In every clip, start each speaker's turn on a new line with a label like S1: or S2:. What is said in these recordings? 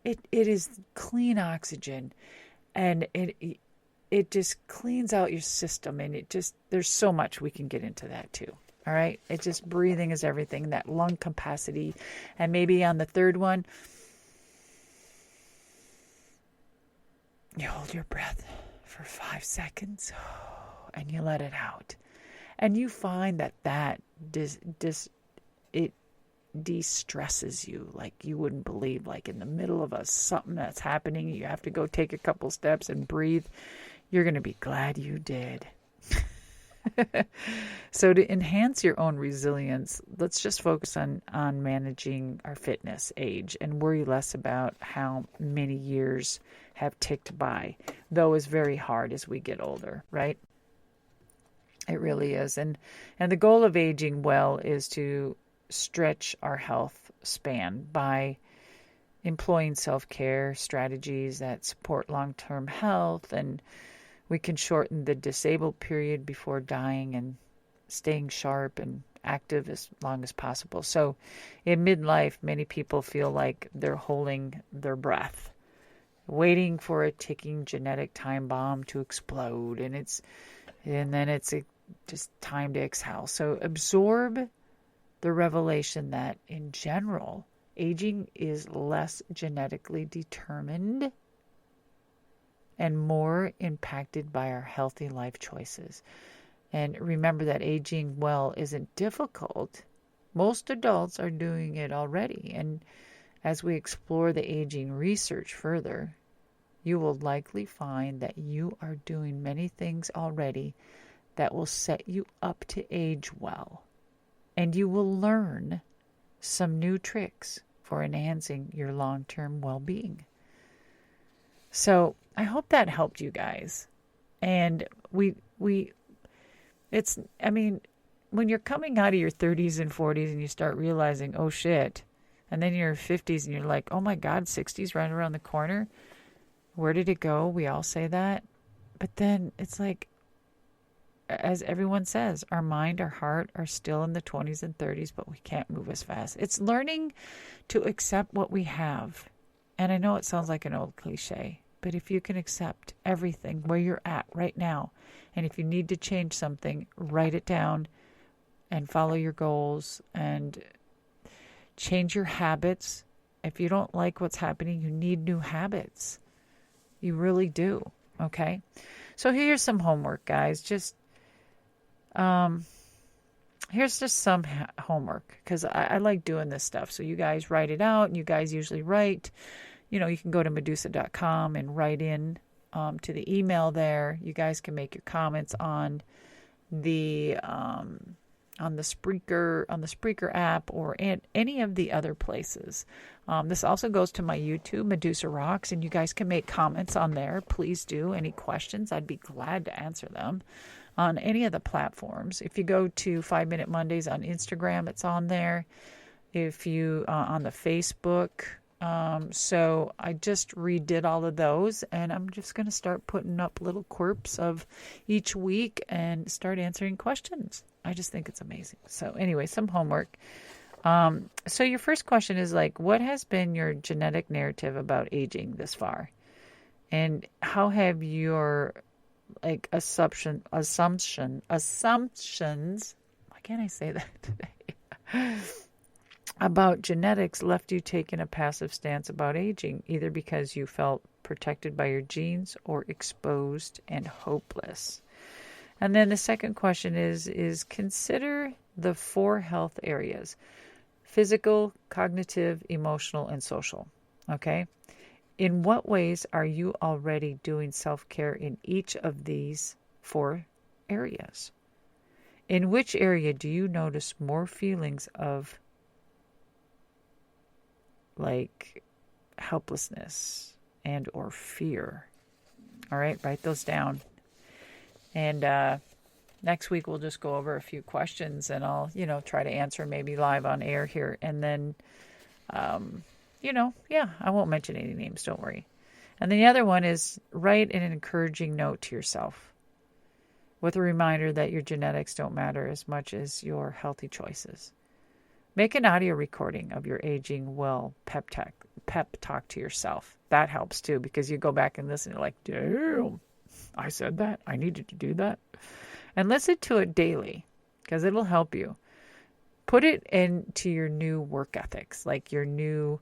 S1: It is clean oxygen, and it just cleans out your system, and there's so much we can get into that too. All right, it just breathing is everything. That lung capacity, and maybe on the third one, you hold your breath for 5 seconds, and you let it out, and you find that it de-stresses you like you wouldn't believe. Like in the middle of something that's happening, you have to go take a couple steps and breathe. You're going to be glad you did. So to enhance your own resilience, let's just focus on managing our fitness age and worry less about how many years have ticked by, though is very hard as we get older, right? It really is. And the goal of aging well is to stretch our health span by employing self-care strategies that support long-term health, and we can shorten the disabled period before dying and staying sharp and active as long as possible. So in midlife, many people feel like they're holding their breath, waiting for a ticking genetic time bomb to explode, and then it's just time to exhale. So absorb the revelation that in general, aging is less genetically determined and more impacted by our healthy life choices. And remember that aging well isn't difficult. Most adults are doing it already. And as we explore the aging research further, you will likely find that you are doing many things already that will set you up to age well. And you will learn some new tricks for enhancing your long-term well-being. So I hope that helped you guys. And when you're coming out of your 30s and 40s and you start realizing, oh shit, and then you're 50s and you're like, oh my God, 60s right around the corner. Where did it go? We all say that. But then it's like, as everyone says, our mind, our heart are still in the 20s and 30s, but we can't move as fast. It's learning to accept what we have. And I know it sounds like an old cliche, but if you can accept everything where you're at right now, and if you need to change something, write it down and follow your goals and change your habits. If you don't like what's happening, you need new habits. You really do. Okay? So here's some homework, guys. Here's just some homework, because I like doing this stuff. So you guys write it out, and you guys usually write, you can go to Medusa.com and write in to the email there. You guys can make your comments on the Spreaker app or any of the other places. This also goes to my YouTube, Medusa Rocks, and you guys can make comments on there. Please do. Any questions, I'd be glad to answer them on any of the platforms. If you go to 5 Minute Mondays on Instagram, it's on there. If you on the Facebook. So I just redid all of those, and I'm just going to start putting up little quirps of each week and start answering questions. I just think it's amazing. So anyway, some homework. So your first question is like, what has been your genetic narrative about aging this far? And how have your assumptions, why can't I say that today? About genetics left you taking a passive stance about aging, either because you felt protected by your genes or exposed and hopeless? And then the second question is consider the 4 health areas: physical, cognitive, emotional, and social. Okay? In what ways are you already doing self-care in each of these 4 areas? In which area do you notice more feelings of helplessness and or fear? All right, write those down. And next week we'll just go over a few questions, and I'll, try to answer maybe live on air here. And then, I won't mention any names, don't worry. And then the other one is write an encouraging note to yourself with a reminder that your genetics don't matter as much as your healthy choices. Make an audio recording of your aging well pep talk to yourself. That helps too, because you go back and listen, you're like, damn, I said that. I needed to do that. And listen to it daily, because it'll help you. Put it into your new work ethics, like your new,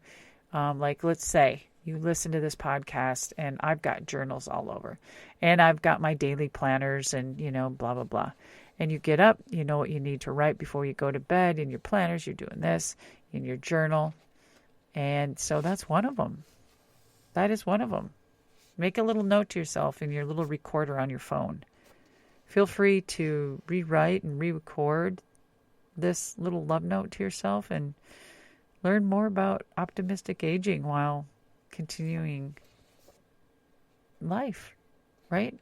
S1: like let's say you listen to this podcast and I've got journals all over and I've got my daily planners and, blah, blah, blah. And you get up, you know what you need to write before you go to bed. In your planners, you're doing this, in your journal. And so that's one of them. That is one of them. Make a little note to yourself in your little recorder on your phone. Feel free to rewrite and re-record this little love note to yourself and learn more about optimistic aging while continuing life, right?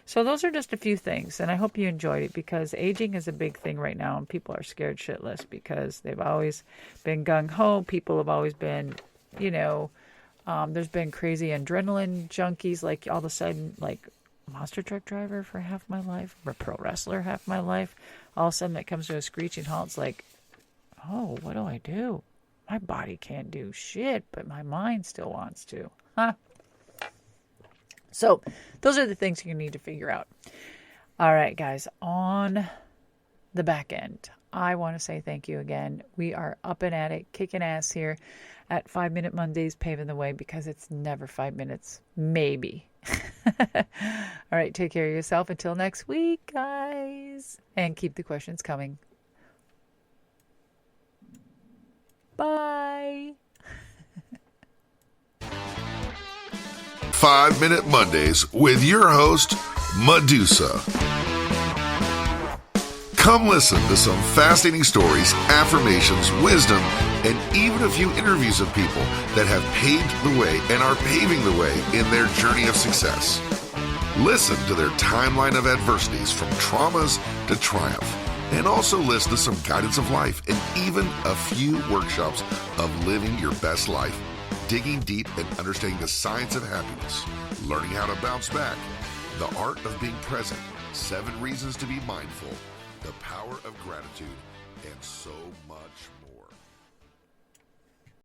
S1: So those are just a few things, and I hope you enjoyed it, because aging is a big thing right now, and people are scared shitless because they've always been gung-ho. People have always been, there's been crazy adrenaline junkies, like all of a sudden, like monster truck driver for half my life, or pro wrestler half my life. All of a sudden it comes to a screeching halt. It's like, oh, what do I do? My body can't do shit, but my mind still wants to. Huh? So those are the things you need to figure out. All right, guys, on the back end, I want to say thank you again. We are up and at it, kicking ass here at 5 Minute Mondays, paving the way, because it's never 5 minutes, maybe. All right, take care of yourself until next week, guys, and keep the questions coming. Bye.
S2: 5 Minute Mondays with your host, Medusa. Come listen to some fascinating stories, affirmations, wisdom, and even a few interviews of people that have paved the way and are paving the way in their journey of success. Listen to their timeline of adversities from traumas to triumph, and also listen to some guidance of life and even a few workshops of living your best life, digging deep and understanding the science of happiness, learning how to bounce back, the art of being present, 7 reasons to be mindful, the power of gratitude, and so much more.